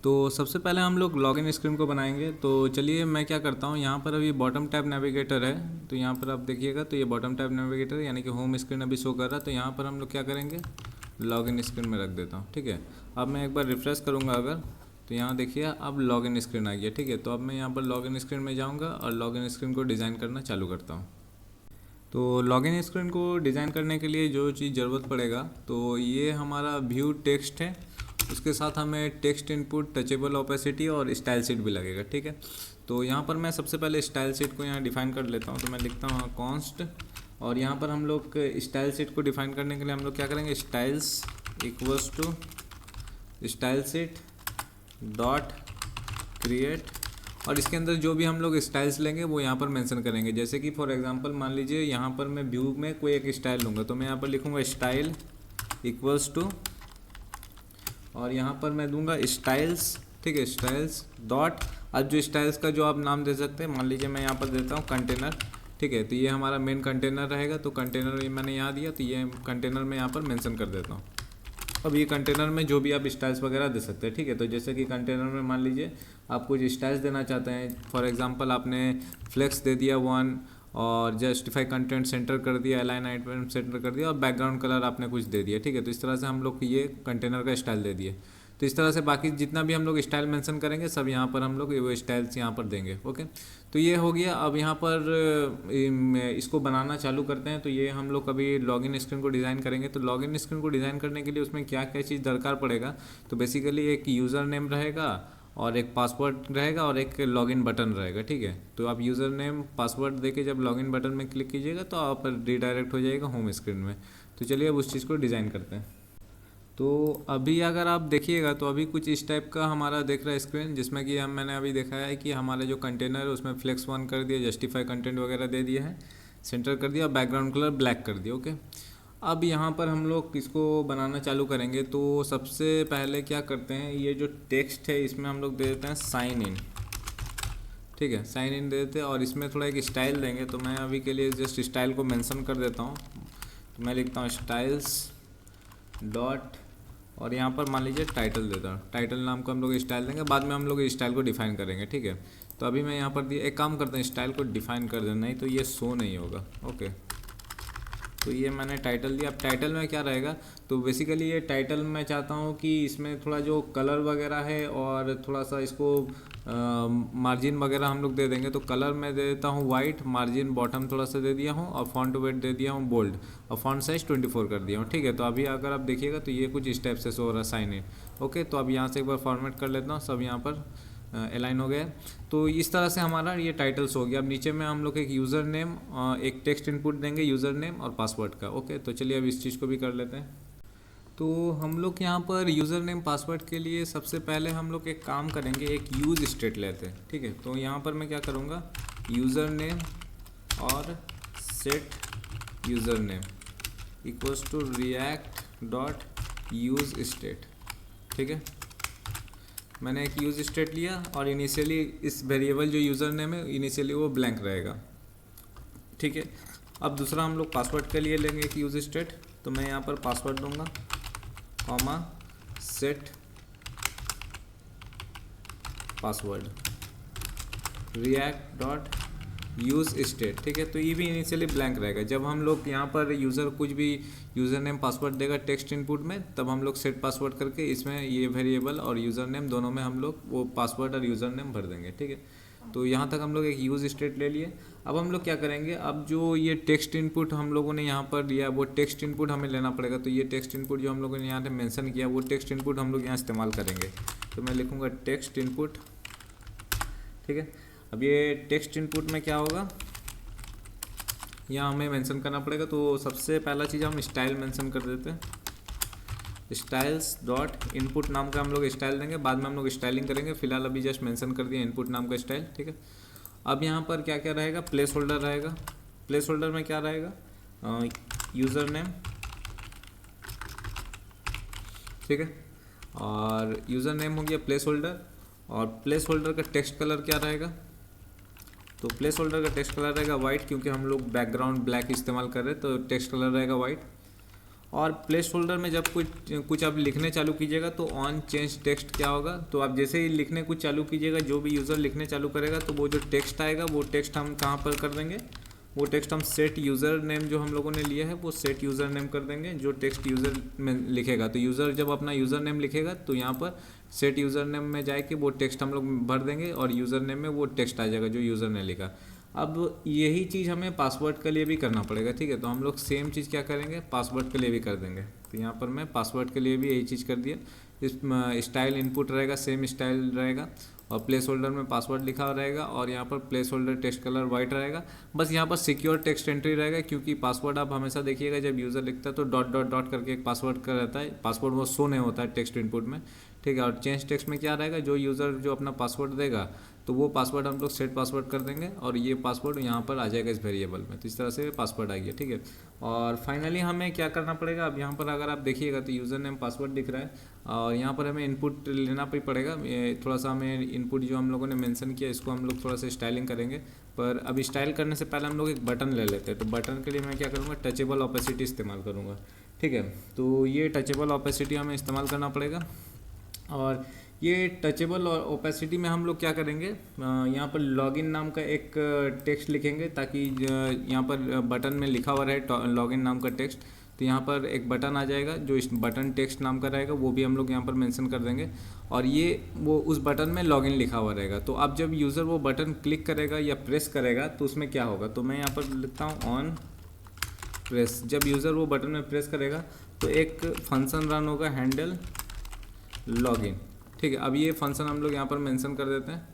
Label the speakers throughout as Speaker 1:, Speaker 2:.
Speaker 1: तो सबसे पहले हम लोग लॉगिन स्क्रीन को बनाएंगे। तो चलिए मैं क्या करता हूँ, यहाँ पर अभी बॉटम टैब नेविगेटर है, तो यहाँ पर आप देखिएगा तो ये बॉटम टैब नेविगेटर यानी कि होम स्क्रीन अभी शो कर रहा है। तो यहाँ पर हम लोग क्या करेंगे, लॉगिन स्क्रीन में रख देता हूँ। ठीक है, अब मैं एक बार रिफ्रेश करूँगा अगर, तो यहाँ देखिए अब लॉगिन स्क्रीन आ गया। ठीक है, तो अब मैं यहाँ पर लॉगिन स्क्रीन में जाऊँगा और लॉगिन स्क्रीन को डिज़ाइन करना चालू करता हूँ। तो लॉगिन स्क्रीन को डिज़ाइन करने के लिए जो चीज़ ज़रूरत पड़ेगा, तो ये हमारा व्यू टेक्स्ट है, उसके साथ हमें टेक्स्ट इनपुट, टचेबल ओपेसिटी और स्टाइल शीट भी लगेगा। ठीक है, तो यहाँ पर मैं सबसे पहले स्टाइल शीट को यहाँ डिफ़ाइन कर लेता हूँ। तो मैं लिखता हूँ कॉन्स्ट, और यहाँ पर हम लोग स्टाइल शीट को डिफ़ाइन करने के लिए हम लोग क्या करेंगे, styles equals to style sheet dot create, और इसके अंदर जो भी हम लोग स्टाइल्स लेंगे वो यहाँ पर मेंशन करेंगे। जैसे कि फॉर एग्जांपल मान लीजिए यहाँ पर मैं व्यू में कोई एक स्टाइल लूँगा, तो मैं यहाँ पर लिखूँगा स्टाइल इक्वल्स टू, और यहाँ पर मैं दूंगा स्टाइल्स। ठीक है, स्टाइल्स डॉट, अब जो स्टाइल्स का जो आप नाम दे सकते हैं, मान लीजिए मैं यहाँ पर देता हूँ कंटेनर। ठीक है, तो ये हमारा मेन कंटेनर रहेगा, तो कंटेनर मैंने यहाँ दिया, तो ये कंटेनर में यहाँ पर मेंशन कर देता हूँ। अब ये कंटेनर में जो भी आप स्टाइल्स वगैरह दे सकते हैं। ठीक है, तो जैसे कि कंटेनर में मान लीजिए आप कुछ स्टाइल्स देना चाहते हैं, फॉर एग्जांपल आपने फ्लेक्स दे दिया 1, और जस्टिफाई कंटेंट सेंटर कर दिया, अलाइन आइटम सेंटर कर दिया, और बैकग्राउंड कलर आपने कुछ दे दिया। ठीक है, तो इस तरह से हम लोग ये कंटेनर का स्टाइल दे दिए। तो इस तरह से बाकी जितना भी हम लोग स्टाइल मेंशन करेंगे सब यहाँ पर हम लोग वो स्टाइल्स यहाँ पर देंगे। ओके, तो ये हो गया। अब यहाँ पर इसको बनाना चालू करते हैं। तो ये हम लोग कभी लॉगिन स्क्रीन को डिज़ाइन करेंगे। तो लॉगिन स्क्रीन को डिज़ाइन करने के लिए उसमें क्या क्या चीज़ दरकार पड़ेगा, तो बेसिकली एक यूज़र नेम रहेगा, और एक पासवर्ड रहेगा, और एक लॉगिन बटन रहेगा। ठीक है, तो आप यूज़र नेम पासवर्ड देके जब लॉगिन बटन में क्लिक कीजिएगा तो आप रिडायरेक्ट हो जाएगा होम स्क्रीन में। तो चलिए अब उस चीज़ को डिज़ाइन करते हैं। तो अभी अगर आप देखिएगा तो अभी कुछ इस टाइप का हमारा देख रहा है स्क्रीन, जिसमें कि मैंने अभी देखा है कि हमारा जो कंटेनर है उसमें फ्लेक्स 1 कर दिया, जस्टिफाई कंटेंट वगैरह दे दिया है, सेंटर कर दिया, बैकग्राउंड कलर ब्लैक कर दिया। ओके, अब यहाँ पर हम लोग इसको बनाना चालू करेंगे। तो सबसे पहले क्या करते हैं, ये जो टेक्स्ट है इसमें हम लोग दे देते हैं साइन इन। ठीक है, साइन इन दे देते हैं, और इसमें थोड़ा एक स्टाइल देंगे। तो मैं अभी के लिए जस्ट स्टाइल को मेंशन कर देता हूँ। तो मैं लिखता हूँ स्टाइल्स डॉट, और यहाँ पर मान लीजिए टाइटल देता हूँ। टाइटल नाम को हम लोग स्टाइल देंगे, बाद में हम लोग स्टाइल को डिफाइन करेंगे। ठीक है, तो अभी मैं यहाँ पर दिया, एक काम करते हैं स्टाइल को डिफाइन कर देना, नहीं तो ये शो नहीं होगा। ओके, तो ये मैंने टाइटल दिया। अब टाइटल में क्या रहेगा, तो बेसिकली ये टाइटल मैं चाहता हूँ कि इसमें थोड़ा जो कलर वगैरह है और थोड़ा सा इसको मार्जिन वगैरह हम लोग दे देंगे। तो कलर मैं दे देता हूँ वाइट, मार्जिन बॉटम थोड़ा सा दे दिया हूँ, और फॉन्ट वेट दे दिया हूँ बोल्ड, और फॉन्ट साइज 24 कर दिया हूँ। ठीक है, तो अभी अगर आप देखिएगा तो ये कुछ स्टेप से शो हो रहा है साइन इन। ओके, तो अब यहाँ से एक बार फॉर्मेट कर लेता हूँ, सब यहाँ पर अलाइन हो गया। तो इस तरह से हमारा ये टाइटल्स हो गया। अब नीचे में हम लोग एक यूज़र नेम, एक टेक्स्ट इनपुट देंगे यूज़र नेम और पासवर्ड का। ओके, तो चलिए अब इस चीज़ को भी कर लेते हैं। तो हम लोग यहाँ पर यूज़र नेम पासवर्ड के लिए सबसे पहले हम लोग एक काम करेंगे, एक यूज स्टेट लेते हैं। ठीक है, तो यहाँ पर मैं क्या करूँगा, यूज़र नेम और set user name equals to React dot use state. ठीक है, मैंने एक यूज स्टेट लिया, और इनिशियली इस वेरिएबल जो यूज़र नेम है इनिशियली वो ब्लैंक रहेगा। ठीक है, अब दूसरा हम लोग पासवर्ड के लिए लेंगे एक यूज स्टेट। तो मैं यहाँ पर पासवर्ड दूंगा, comma set password react dot use state. ठीक है, तो ये भी इनिशियली ब्लैंक रहेगा। जब हम लोग यहाँ पर यूज़र कुछ भी यूज़र नेम पासवर्ड देगा टेक्स्ट इनपुट में, तब हम लोग सेट पासवर्ड करके इसमें ये वेरिएबल और यूज़र नेम दोनों में हम लोग वो पासवर्ड और यूज़र नेम भर देंगे। ठीक है, तो यहाँ तक हम लोग एक यूज स्टेट ले लिए। अब हम लोग क्या करेंगे, अब जो ये टेक्स्ट इनपुट हम लोगों ने यहाँ पर दिया वो टेक्स्ट इनपुट हमें लेना पड़ेगा। तो ये टेक्स्ट इनपुट जो हम लोगों ने यहाँ पे मेंशन किया वो टेक्स्ट इनपुट हम लोग यहाँ इस्तेमाल करेंगे। तो मैं लिखूँगा टेक्स्ट इनपुट। ठीक है, अब ये टेक्स्ट इनपुट में क्या होगा, यहाँ हमें मेंशन करना पड़ेगा। तो सबसे पहला चीज़ हम स्टाइल मेंशन कर देते हैं, स्टाइल्स डॉट इनपुट नाम का हम लोग स्टाइल देंगे, बाद में हम लोग स्टाइलिंग करेंगे। फिलहाल अभी जस्ट मेंशन कर दिया इनपुट नाम का स्टाइल। ठीक है, अब यहाँ पर क्या क्या रहेगा, प्लेस होल्डर रहेगा। प्लेस होल्डर में क्या रहेगा, यूज़र नेम। ठीक है, और यूज़र नेम हो गया प्लेस होल्डर, और प्लेस होल्डर का टेक्स्ट कलर क्या रहेगा, तो प्लेस होल्डर का टेक्स्ट कलर रहेगा वाइट, क्योंकि हम लोग बैकग्राउंड ब्लैक इस्तेमाल कर रहे हैं, तो टेक्स्ट कलर रहेगा वाइट। और प्लेस होल्डर में जब कुछ आप लिखने चालू कीजिएगा तो ऑन चेंज टेक्स्ट क्या होगा, तो आप जैसे ही लिखने कुछ चालू कीजिएगा, जो भी यूज़र लिखने चालू करेगा तो वो जो टेक्स्ट आएगा वो टेक्स्ट हम कहाँ पर कर देंगे, वो टेक्स्ट हम सेट यूज़र नेम जो हम लोगों ने लिया है वो सेट यूज़र नेम कर देंगे। जो टेक्स्ट यूज़र में लिखेगा तो यूज़र जब अपना यूज़र नेम लिखेगा तो यहाँ पर सेट यूज़र नेम में जाके वो टेक्स्ट हम लोग भर देंगे और यूज़र नेम में वो टेक्स्ट आ जाएगा जो यूज़र ने लिखा। अब यही चीज़ हमें पासवर्ड के लिए भी करना पड़ेगा, ठीक है। तो हम लोग सेम चीज़ क्या करेंगे, पासवर्ड के लिए भी कर देंगे। तो यहाँ पर मैं पासवर्ड के लिए भी यही चीज़ कर दिया। इस स्टाइल इनपुट रहेगा, सेम स्टाइल रहेगा और प्लेस होल्डर में पासवर्ड लिखा रहेगा और यहाँ पर place holder text colour white रहेगा। बस यहाँ पर सिक्योर टेक्स्ट एंट्री रहेगा, क्योंकि पासवर्ड आप हमेशा देखिएगा जब यूज़र लिखता है तो डॉट डॉट डॉट करके एक पासवर्ड का रहता है, पासवर्ड वो शो नहीं होता है टेक्स्ट इनपुट में, ठीक है। और चेंज टेक्स्ट में क्या रहेगा, जो यूज़र जो अपना पासवर्ड देगा तो वो पासवर्ड हम लोग सेट पासवर्ड कर देंगे और ये पासवर्ड यहाँ पर आ जाएगा इस वेरिएबल में। तो इस तरह से पासवर्ड आ गया, ठीक है। और फाइनली हमें क्या करना पड़ेगा, अब यहाँ पर अगर आप देखिएगा तो यूज़र नेम पासवर्ड दिख रहा है और यहाँ पर हमें इनपुट लेना भी पड़ेगा। थोड़ा सा हमें इनपुट जो हम लोगों ने मेंशन किया इसको हम लोग थोड़ा सा स्टाइलिंग करेंगे, पर अब स्टाइल करने से पहले हम लोग एक बटन ले लेते हैं। तो बटन के लिए मैं क्या करूँगा, टचेबल ओपेसिटी इस्तेमाल करूँगा, ठीक है। तो ये टचेबल ओपेसिटी हमें इस्तेमाल करना पड़ेगा और ये टचेबल और ओपेसिटी में हम लोग क्या करेंगे, यहाँ पर लॉगिन नाम का एक टेक्स्ट लिखेंगे ताकि यहाँ पर बटन में लिखा हुआ रहे लॉगिन नाम का टेक्स्ट। तो यहाँ पर एक बटन आ जाएगा जो इस बटन टेक्स्ट नाम का रहेगा, वो भी हम लोग यहाँ पर मेंशन कर देंगे और ये वो उस बटन में लॉगिन लिखा हुआ रहेगा। तो अब जब यूज़र वो बटन क्लिक करेगा या प्रेस करेगा तो उसमें क्या होगा, तो मैं यहाँ पर लिखता हूँ ऑन प्रेस। जब यूज़र वो बटन में प्रेस करेगा तो एक फंक्शन रन होगा हैंडल लॉगिन, ठीक है। अब ये फंक्शन हम लोग यहाँ पर मेंशन कर देते हैं,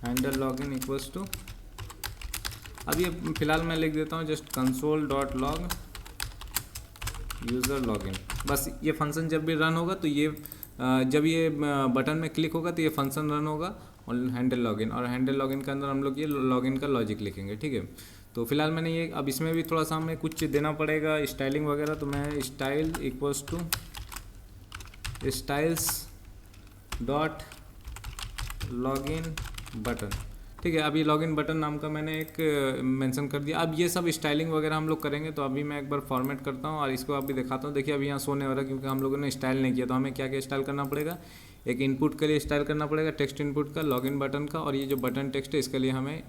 Speaker 1: हैंडल लॉगिन इक्वल्स टू, अब ये फिलहाल मैं लिख देता हूँ just console dot log user login. बस ये फंक्शन जब भी रन होगा तो ये जब ये बटन में क्लिक होगा तो ये फंक्शन रन होगा और हैंडल लॉगिन, और हैंडल लॉगिन के अंदर हम लोग ये लॉगिन का लॉजिक लिखेंगे, ठीक है। तो फिलहाल मैंने ये, अब इसमें भी थोड़ा सा हमें कुछ देना पड़ेगा स्टाइलिंग वगैरह। तो मैं style equals to styles dot login button, ठीक है। अब ये लॉगिन बटन नाम का मैंने एक मेंशन कर दिया। अब ये सब स्टाइलिंग वगैरह हम लोग करेंगे, तो अभी मैं एक बार फॉर्मेट करता हूँ और इसको अभी दिखाता हूँ। देखिए अभी यहाँ शो नहीं हो रहा क्योंकि हम लोगों ने स्टाइल नहीं किया। तो हमें क्या क्या स्टाइल करना पड़ेगा, एक इनपुट के लिए स्टाइल करना पड़ेगा टेक्स्ट इनपुट का, लॉगिन बटन का, और ये जो बटन टेक्स्ट है इसके लिए हमें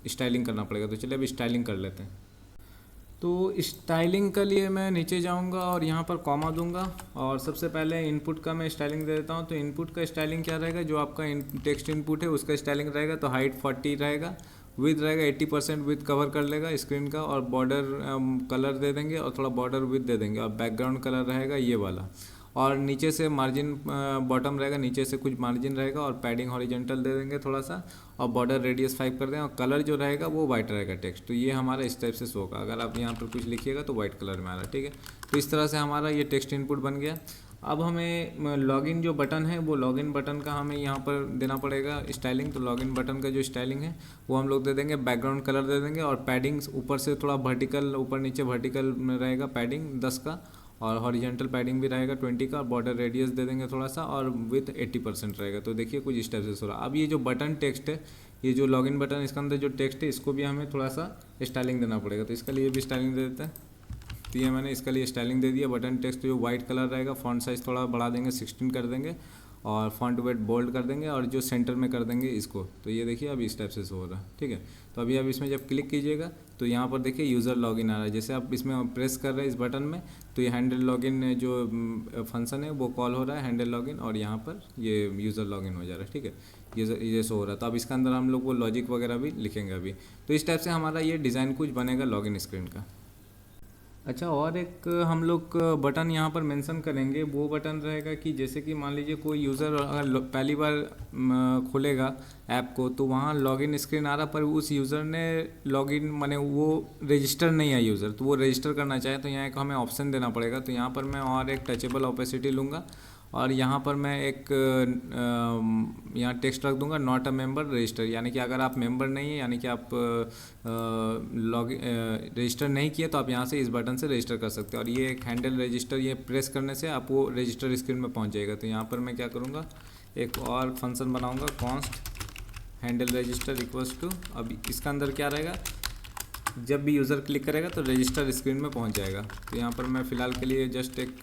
Speaker 1: स्टाइलिंग करना पड़ेगा। तो चलिए अभी स्टाइलिंग कर लेते हैं। तो स्टाइलिंग के लिए मैं नीचे जाऊंगा और यहाँ पर कॉमा दूंगा और सबसे पहले इनपुट का मैं स्टाइलिंग दे देता हूँ। तो इनपुट का स्टाइलिंग क्या रहेगा, जो आपका टेक्स्ट इनपुट है उसका स्टाइलिंग रहेगा। तो हाइट 40 रहेगा, विथ रहेगा 80% विथ कवर कर लेगा स्क्रीन का, और बॉर्डर कलर दे देंगे और थोड़ा बॉर्डर विथ दे देंगे, और बैकग्राउंड कलर रहेगा ये वाला, और नीचे से मार्जिन बॉटम रहेगा, नीचे से कुछ मार्जिन रहेगा, और पैडिंग हॉरिजेंटल दे देंगे थोड़ा सा, और बॉर्डर रेडियस 5 कर दें, और कलर जो रहेगा वो वाइट रहेगा टेक्स्ट। तो ये हमारा इस टाइप से शो होगा, अगर आप यहाँ पर कुछ लिखिएगा तो वाइट कलर में आ रहा है, ठीक है। तो इस तरह से हमारा ये टेक्स्ट इनपुट बन गया। अब हमें लॉगिन जो बटन है वो लॉगिन बटन का हमें यहाँ पर देना पड़ेगा स्टाइलिंग। तो लॉगिन बटन का जो स्टाइलिंग है वो हम लोग दे देंगे, बैकग्राउंड कलर दे देंगे, और पैडिंग ऊपर से थोड़ा वर्टिकल, ऊपर नीचे वर्टिकल में रहेगा पैडिंग 10 का, और हॉरिजेंटल पैडिंग भी रहेगा 20 का, बॉर्डर रेडियस दे देंगे थोड़ा सा, और विथ 80% रहेगा। तो देखिए कुछ इस टाइप से हो रहा। अब ये जो बटन टेक्स्ट है, ये जो लॉगिन बटन इसके अंदर जो टेक्स्ट है इसको भी हमें थोड़ा सा स्टाइलिंग देना पड़ेगा। तो इसके लिए भी स्टाइलिंग दे देते हैं। तो ये मैंने इसके लिए स्टाइलिंग दे दिया। बटन टेक्स्ट जो वाइट कलर रहेगा, फॉन्ट साइज़ थोड़ा बढ़ा देंगे, 16 कर देंगे, और फॉन्ट वेट बोल्ड कर देंगे, और जो सेंटर में कर देंगे इसको। तो ये देखिए अभी इस टाइप से हो रहा है, ठीक है। तो अभी इसमें जब क्लिक कीजिएगा तो यहाँ पर देखिए यूज़र लॉगिन आ रहा है। जैसे आप इसमें प्रेस कर रहे हैं इस बटन में तो ये हैंडल लॉगिन जो फंक्शन है वो कॉल हो रहा है, हैंडल लॉगिन, और यहाँ पर ये यूज़र लॉगिन हो जा रहा है, ठीक है। ये शो हो रहा है। तो अब इसके अंदर हम लोग वो लॉजिक वगैरह भी लिखेंगे अभी। तो इस टाइप से हमारा ये डिज़ाइन कुछ बनेगा लॉगिन स्क्रीन का। अच्छा, और एक हम लोग बटन यहाँ पर मेंशन करेंगे। वो बटन रहेगा कि जैसे कि मान लीजिए कोई यूज़र अगर पहली बार खोलेगा ऐप को, तो वहाँ लॉगिन स्क्रीन आ रहा, पर उस यूज़र ने लॉगिन माने वो रजिस्टर नहीं है यूज़र, तो वो रजिस्टर करना चाहे तो यहाँ एक हमें ऑप्शन देना पड़ेगा। तो यहाँ पर मैं और एक टचेबल ओपेसिटी लूँगा, और यहाँ पर मैं एक यहाँ टेक्स्ट रख दूंगा, नॉट अ मेंबर रजिस्टर, यानी कि अगर आप मेंबर नहीं है, यानी कि आप रजिस्टर नहीं किए, तो आप यहाँ से इस बटन से रजिस्टर कर सकते हैं। और ये एक हैंडल रजिस्टर, ये प्रेस करने से आप वो रजिस्टर स्क्रीन में पहुँच जाएगा। तो यहाँ पर मैं क्या करूँगा, एक और फंक्शन बनाऊँगा, const handle register equals to, अब इसका अंदर क्या रहेगा, जब भी यूज़र क्लिक करेगा तो रजिस्टर स्क्रीन में पहुंच जाएगा। तो यहाँ पर मैं फ़िलहाल के लिए जस्ट एक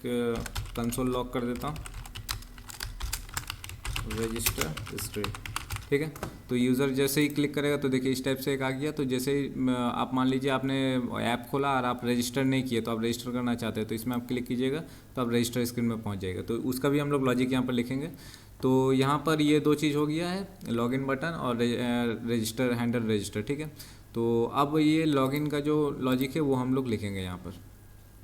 Speaker 1: कंसोल लॉक कर देता हूँ, रजिस्टर स्क्रीन, ठीक है। तो यूज़र जैसे ही क्लिक करेगा तो देखिए इस टाइप से एक आ गया। तो जैसे ही आप मान लीजिए आपने ऐप खोला और आप रजिस्टर नहीं किए, तो आप रजिस्टर करना चाहते हैं तो इसमें आप क्लिक कीजिएगा तो आप रजिस्टर स्क्रीन में पहुंच जाएगा। तो उसका भी हम लोग लॉजिक यहाँ पर लिखेंगे। तो यहाँ पर ये दो चीज़ हो गया है, लॉगिन बटन और रजिस्टर हैंडल रजिस्टर, ठीक है। तो अब ये लॉगिन का जो लॉजिक है वो हम लोग लिखेंगे यहाँ पर।